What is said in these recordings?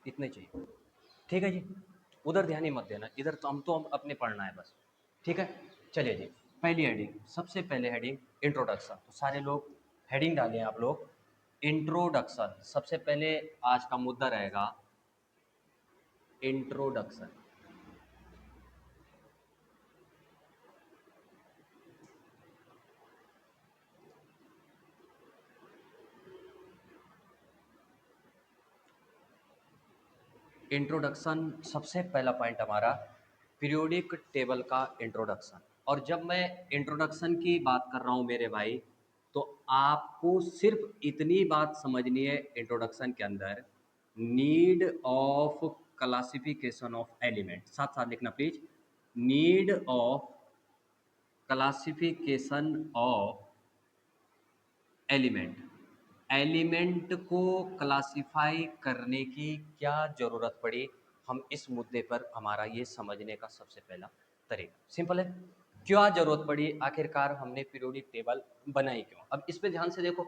इतने चाहिए, ठीक है जी। उधर ध्यान ही मत देना, इधर तो हम अपने पढ़ना है बस, ठीक है। चलिए जी, पहली हेडिंग, सबसे पहले हेडिंग इंट्रोडक्शन। तो सारे लोग हेडिंग डालें आप लोग, इंट्रोडक्शन। सबसे पहले आज का मुद्दा रहेगा इंट्रोडक्शन। इंट्रोडक्शन सबसे पहला पॉइंट हमारा, पीरियोडिक टेबल का इंट्रोडक्शन। और जब मैं इंट्रोडक्शन की बात कर रहा हूँ मेरे भाई, तो आपको सिर्फ इतनी बात समझनी है इंट्रोडक्शन के अंदर, need of classification of element. साथ साथ लिखना please, need of classification of element. Element को क्लासिफाई करने की क्या ज़रूरत पड़ी, हम इस मुद्दे पर हमारा ये समझने का सबसे पहला तरीका सिंपल है। क्या ज़रूरत पड़ी, आखिरकार हमने पीरियोडिक टेबल बनाई क्यों? अब इस पे ध्यान से देखो,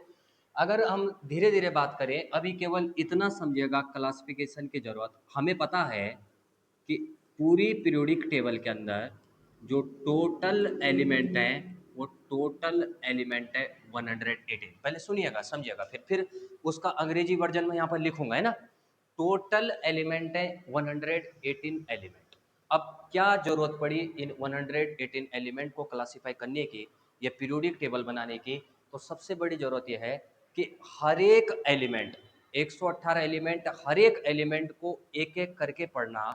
अगर हम धीरे धीरे बात करें, अभी केवल इतना समझिएगा क्लासिफिकेशन की ज़रूरत। हमें पता है कि पूरी पीरियोडिक टेबल के अंदर जो टोटल एलिमेंट है, वो टोटल एलिमेंट है 118। पहले सुनिएगा समझिएगा, फिर उसका अंग्रेजी वर्जन में यहाँ पर लिखूंगा, है ना। टोटल एलिमेंट है 118 एलिमेंट। अब क्या जरूरत पड़ी इन 118 एलिमेंट को क्लासिफाई करने की या पीरियोडिक टेबल बनाने की? तो सबसे बड़ी जरूरत यह है कि हर एक एलिमेंट, 118 एलिमेंट, हर एक एलिमेंट को एक एक करके पढ़ना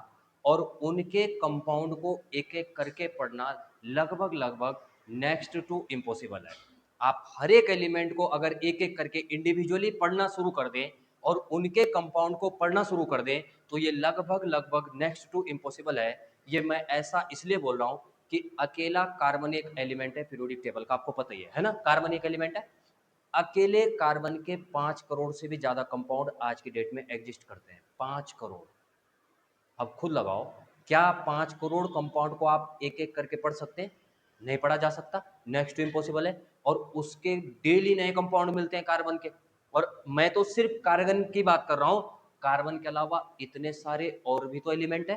और उनके कंपाउंड को एक एक करके पढ़ना लगभग लगभग नेक्स्ट टू इम्पॉसिबल है। आप हर एक एलिमेंट को अगर एक एक करके इंडिविजुअली पढ़ना शुरू कर दें और उनके कंपाउंड को पढ़ना शुरू कर दें, तो ये लगभग लगभग नेक्स्ट टू इम्पॉसिबल है। ये मैं ऐसा इसलिए बोल रहा हूं कि अकेला कार्बन एक एलिमेंट है पीरियोडिक टेबल का, आपको पता ही है ना, कार्बन एक एलिमेंट है। अकेले कार्बन के 5 करोड़ से भी ज्यादा कंपाउंड आज की डेट में एग्जिस्ट करते हैं, 5 करोड़। अब खुद लगाओ, क्या 5 करोड़ कंपाउंड को आप एक एक करके पढ़ सकते हैं? नहीं पढ़ा जा सकता, नेक्स्ट टू इम्पॉसिबल है। और उसके डेली नए कंपाउंड मिलते हैं कार्बन के। और मैं तो सिर्फ कार्बन की बात कर रहा हूं, कार्बन के अलावा इतने सारे और भी तो एलिमेंट है।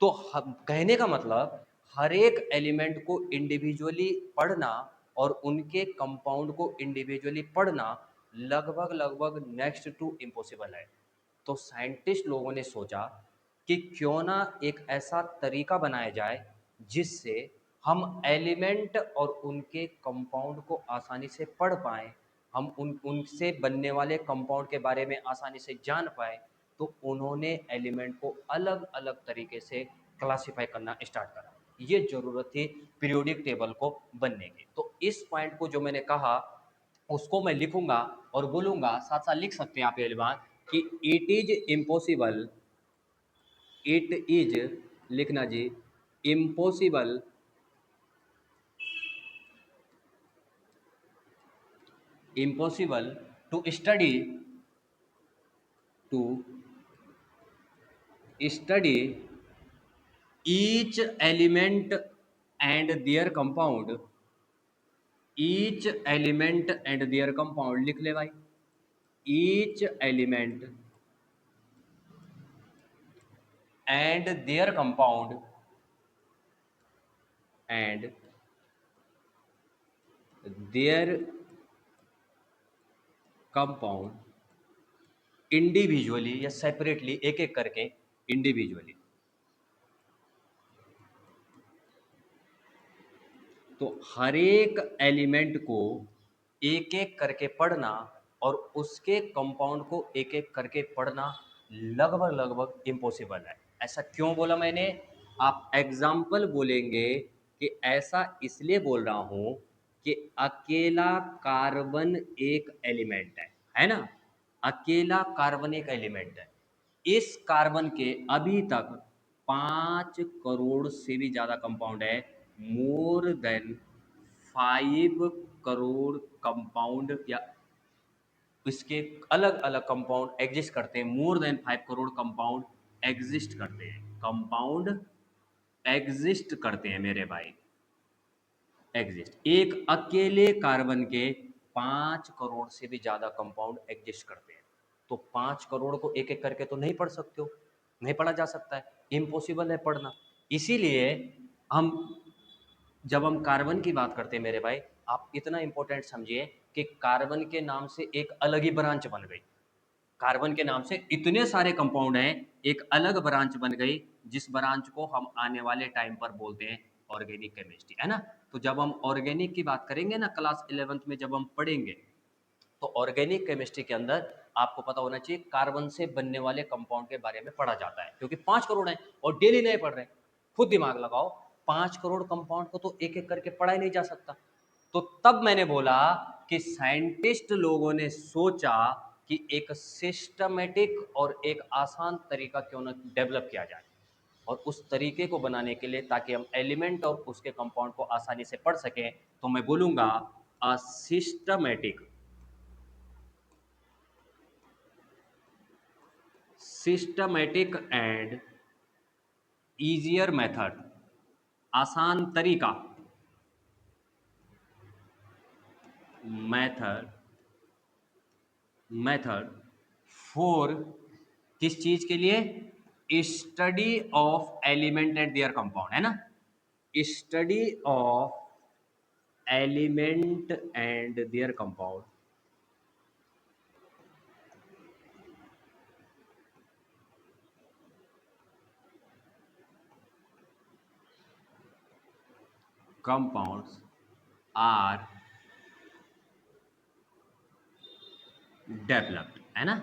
तो हम कहने का मतलब, हर एक एलिमेंट को इंडिविजुअली पढ़ना और उनके कंपाउंड को इंडिविजुअली पढ़ना लगभग लगभग नेक्स्ट टू इम्पॉसिबल है। तो साइंटिस्ट लोगों ने सोचा कि क्यों ना एक ऐसा तरीका बनाया जाए जिससे हम एलिमेंट और उनके कंपाउंड को आसानी से पढ़ पाएँ, हम उनसे बनने वाले कंपाउंड के बारे में आसानी से जान पाएँ। तो उन्होंने एलिमेंट को अलग अलग तरीके से क्लासिफाई करना स्टार्ट करा। ये ज़रूरत थी पीरियोडिक टेबल को बनने की। तो इस पॉइंट को जो मैंने कहा, उसको मैं लिखूंगा और बोलूंगा, साथ साथ लिख सकते हैं आप ये बात कि it is impossible, it is, लिखना जी, impossible, impossible to study, to study each element and their compound, each element and their compound, लिख ले भाई, each element and their compound, and their compound individually या सेपरेटली, एक एक करके individually. तो हर एक एलिमेंट को एक एक करके पढ़ना और उसके कंपाउंड को एक एक करके पढ़ना लगभग लगभग इम्पॉसिबल है। ऐसा क्यों बोला मैंने? आप एग्जाम्पल बोलेंगे कि ऐसा इसलिए बोल रहा हूं कि अकेला कार्बन एक एलिमेंट है ना, अकेला कार्बन एक एलिमेंट है। इस कार्बन के अभी तक 5 करोड़ से भी ज़्यादा कंपाउंड है, मोर देन 5 करोड़ कंपाउंड, या इसके अलग अलग कंपाउंड एग्जिस्ट करते हैं, more than 5 crore compound exist करते हैं, कंपाउंड एग्जिस्ट करते हैं मेरे भाई, एग्जिस्ट। एक अकेले कार्बन के 5 करोड़ से भी ज़्यादा कंपाउंड एग्जिस्ट करते हैं। तो 5 करोड़ को एक एक करके तो नहीं पढ़ सकते हो, नहीं पढ़ा जा सकता है, इम्पॉसिबल है पढ़ना। इसीलिए हम जब हम कार्बन की बात करते हैं मेरे भाई, आप इतना इंपॉर्टेंट समझिए कि कार्बन के नाम से एक अलग ही ब्रांच बन गई। कार्बन के नाम से इतने सारे कंपाउंड हैं, एक अलग ब्रांच बन गई, जिस ब्रांच को हम आने वाले टाइम पर बोलते हैं ऑर्गेनिक केमिस्ट्री, है ना। तो जब हम ऑर्गेनिक की बात करेंगे ना क्लास 11th में जब हम पढ़ेंगे, तो ऑर्गेनिक केमिस्ट्री के अंदर आपको पता होना चाहिए कार्बन से बनने वाले कंपाउंड के बारे में पढ़ा जाता है, क्योंकि 5 करोड़ हैं और डेली नहीं पढ़ रहे। खुद दिमाग लगाओ, 5 करोड़ कंपाउंड को तो एक एक करके पढ़ा ही नहीं जा सकता। तो तब मैंने बोला कि साइंटिस्ट लोगों ने सोचा कि एक सिस्टमेटिक और एक आसान तरीका क्यों न डेवलप किया जाए, और उस तरीके को बनाने के लिए ताकि हम एलिमेंट और उसके कंपाउंड को आसानी से पढ़ सकें, तो मैं बोलूंगा a systematic and easier method, आसान तरीका, मेथड मेथड फॉर किस चीज के लिए, study of element and their compound, है ना, study of element and their compound, compounds are developed, है ना।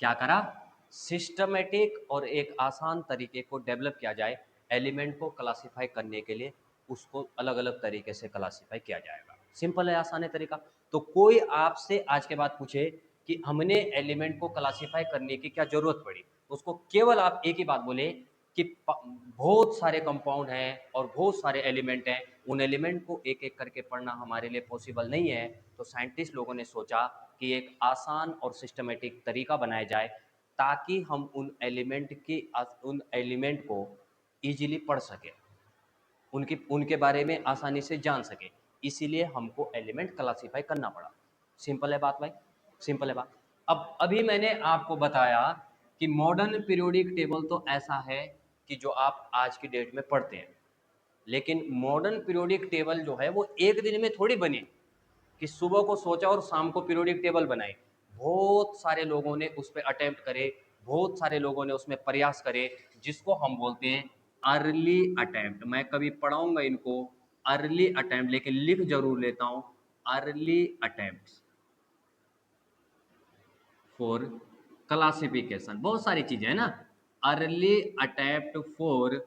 क्या करा, सिस्टमेटिक और एक आसान तरीके को डेवलप किया जाए, एलिमेंट को क्लासिफाई करने के लिए उसको अलग अलग तरीके से क्लासिफाई किया जाएगा। सिंपल है, आसान है तरीका। तो कोई आपसे आज के बाद पूछे कि हमने एलिमेंट को क्लासिफाई करने की क्या जरूरत पड़ी, उसको केवल आप एक ही बात बोले कि बहुत सारे कंपाउंड हैं और बहुत सारे एलिमेंट हैं, उन एलिमेंट को एक एक करके पढ़ना हमारे लिए पॉसिबल नहीं है। तो साइंटिस्ट लोगों ने सोचा कि एक आसान और सिस्टमेटिक तरीका बनाया जाए ताकि हम उन एलिमेंट को इजीली पढ़ सकें, उनकी उनके बारे में आसानी से जान सकें। इसीलिए हमको एलिमेंट क्लासीफाई करना पड़ा। सिंपल है बात भाई, सिंपल है बात। अब अभी मैंने आपको बताया कि मॉडर्न पीरियोडिक टेबल तो ऐसा है कि जो आप आज की डेट में पढ़ते हैं, लेकिन मॉडर्न पीरियोडिक टेबल जो है वो एक दिन में थोड़ी बनी कि सुबह को सोचा और शाम को पीरियोडिक टेबल बनाई। बहुत सारे लोगों ने उस पर अटेम्प्ट करे, बहुत सारे लोगों ने उसमें प्रयास करे, जिसको हम बोलते हैं अर्ली अटेम्प्ट। मैं कभी पढ़ाऊंगा इनको अर्ली अटेम्प्ट, लेकिन लिख जरूर लेता हूं अर्ली अटेम्प्ट फॉर क्लासिफिकेशन। बहुत सारी चीजें है ना, early attempt for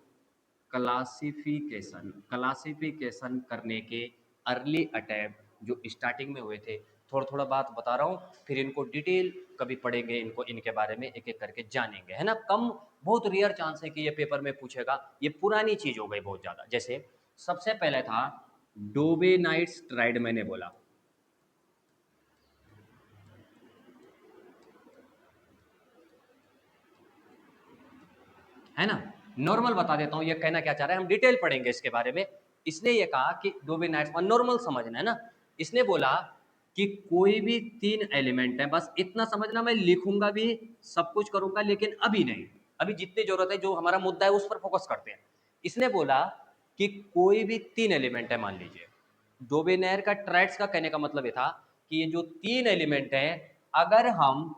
classification, classification करने के अर्ली अटैम्प्ट जो स्टार्टिंग में हुए थे। थोड़ा थोड़ा बात बता रहा हूँ, फिर इनको डिटेल कभी पढ़ेंगे, इनको इनके बारे में एक एक करके जानेंगे, है ना। कम, बहुत रेयर चांस है कि ये पेपर में पूछेगा, ये पुरानी चीज हो गई बहुत ज्यादा। जैसे सबसे पहले था डोबेनाइट्स ट्राइड, मैंने बोला, है ना। नॉर्मल बता देता हूँ ये कहना क्या चाह रहा है, हम डिटेल पढ़ेंगे इसके बारे में। इसने ये कहा कि डोबेनाइट्स, नॉर्मल समझना है ना। इसने बोला कि कोई भी 3 एलिमेंट है, बस इतना समझना, मैं लिखूंगा भी, सब कुछ करूंगा, लेकिन अभी नहीं, अभी जितनी जरूरत है, जो हमारा मुद्दा है उस पर फोकस करते हैं। इसने बोला कि कोई भी 3 एलिमेंट है, मान लीजिए डोबेनेयर का ट्राइड्स का कहने का मतलब ये था कि ये जो 3 एलिमेंट है, अगर हम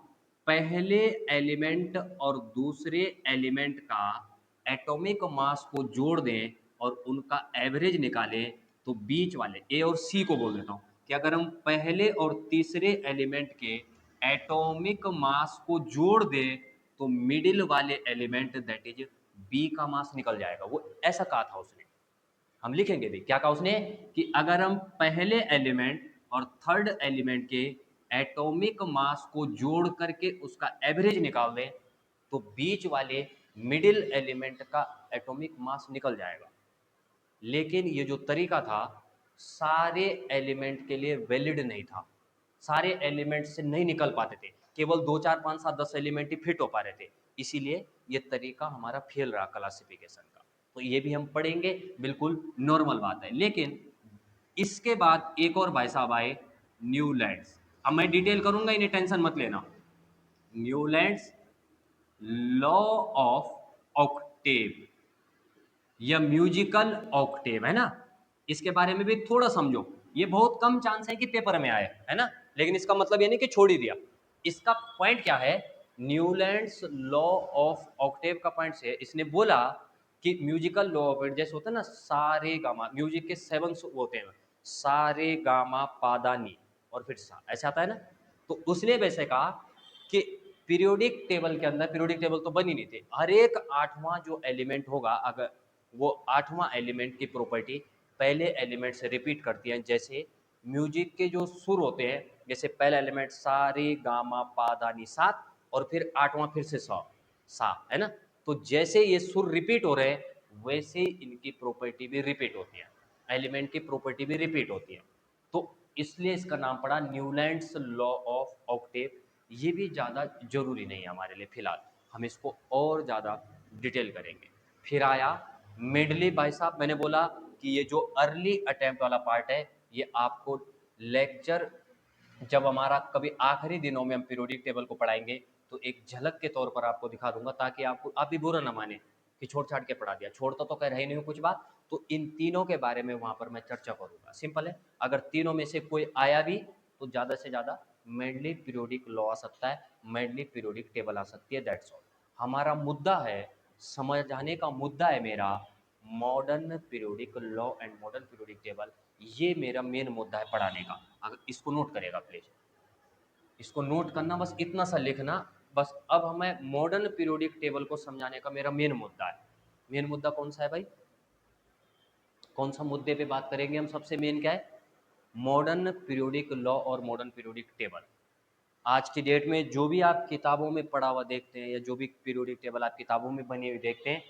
पहले एलिमेंट और दूसरे एलिमेंट का एटॉमिक मास को जोड़ दें और उनका एवरेज निकालें, तो बीच वाले ए और सी को बोल देता हूं कि अगर हम पहले और तीसरे एलिमेंट के एटॉमिक मास को जोड़ दें, तो मिडिल वाले एलिमेंट दैट इज बी का मास निकल जाएगा। वो ऐसा कहा था उसने, हम लिखेंगे भी, क्या कहा उसने कि अगर हम पहले एलिमेंट और थर्ड एलिमेंट के एटॉमिक मास को जोड़ करके उसका एवरेज निकाल दें, तो बीच वाले मिडिल एलिमेंट का एटॉमिक मास निकल जाएगा। लेकिन ये जो तरीका था सारे एलिमेंट के लिए वैलिड नहीं था, सारे एलिमेंट से नहीं निकल पाते थे, केवल 2 4 5 7 10 एलिमेंट ही फिट हो पा रहे थे। इसीलिए ये तरीका हमारा फेल रहा क्लासिफिकेशन का। तो ये भी हम पढ़ेंगे, बिल्कुल नॉर्मल बात है। लेकिन इसके बाद एक और भाई साहब आए, न्यूलैंड्स। अब मैं डिटेल करूंगा, इन्हें टेंशन मत लेना, न्यूलैंड्स लॉ ऑफ ऑक्टेव या म्यूजिकल ऑक्टेव, है ना। इसके बारे में भी थोड़ा समझो, ये बहुत कम चांस है कि पेपर में आए, है ना, लेकिन इसका मतलब ये नहीं कि छोड़ ही दिया। इसका पॉइंट क्या है, न्यूलैंड्स लॉ ऑफ ऑक्टेव का पॉइंट है, इसने बोला कि म्यूजिकल लॉ ऑफ, जैसे होता है ना सारे गामा, म्यूजिक के 7 होते हैं, सारे गामा पादानी और फिर सा, ऐसे आता है ना। तो उसने वैसे कहा कि पीरियोडिक टेबल के अंदर, पीरियोडिक टेबल तो बन ही नहीं थे, हर एक 8वां जो एलिमेंट होगा, अगर वो 8वां एलिमेंट की प्रॉपर्टी पहले एलिमेंट से रिपीट करती है। जैसे म्यूजिक के जो सुर होते हैं, जैसे पहला एलिमेंट सा रे गामा पा धा नी सा, और फिर 8वां फिर से सा, है ना। तो जैसे ये सुर रिपीट हो रहे हैं, वैसे इनकी प्रॉपर्टी भी रिपीट होती है, एलिमेंट की प्रॉपर्टी भी रिपीट होती है। तो इसलिए इसका नाम पड़ा न्यूलैंड्स लॉ ऑफ ऑक्टेव। ये भी ज़्यादा जरूरी नहीं है हमारे लिए फिलहाल, हम इसको और ज़्यादा डिटेल करेंगे। फिर आया मिडली, भाई साहब मैंने बोला कि ये जो अर्ली अटेम्प्ट वाला पार्ट है, ये आपको लेक्चर जब हमारा कभी आखिरी दिनों में हम पीरियोडिक टेबल को पढ़ाएंगे, तो एक झलक के तौर पर आपको दिखा दूंगा, ताकि आपको, आप भी बुरा ना माने कि छोड़ छाड़ के पढ़ा दिया, छोड़ता तो कह रही नहीं हूँ कुछ बात। तो इन तीनों के बारे में वहां पर मैं चर्चा करूंगा। सिंपल है, अगर तीनों में से कोई आया भी तो ज़्यादा से ज़्यादा मेडली पीरियोडिक लॉ आ सकता है, मेडली पीरियोडिक टेबल आ सकती है, दैट्स ऑल। हमारा मुद्दा है, समझाने का मुद्दा है मेरा, modern periodic law and modern periodic table. ये मेरा मेन मुद्दा है पढ़ाने का। अगर इसको नोट करेगा प्लीज, इसको नोट करना, बस इतना सा लिखना। बस अब हमें मॉडर्न पीरियोडिक टेबल को समझाने का मेरा मेन मुद्दा है। मेन मुद्दा कौन सा है भाई, कौन सा मुद्दे पे बात करेंगे हम, सबसे मेन क्या है, मॉडर्न पीरियोडिक लॉ और मॉडर्न पीरियोडिक टेबल। आज की डेट में जो भी आप किताबों में पढ़ा हुआ देखते हैं, या जो भी पीरियोडिक टेबल आप किताबों में बनी हुई देखते हैं,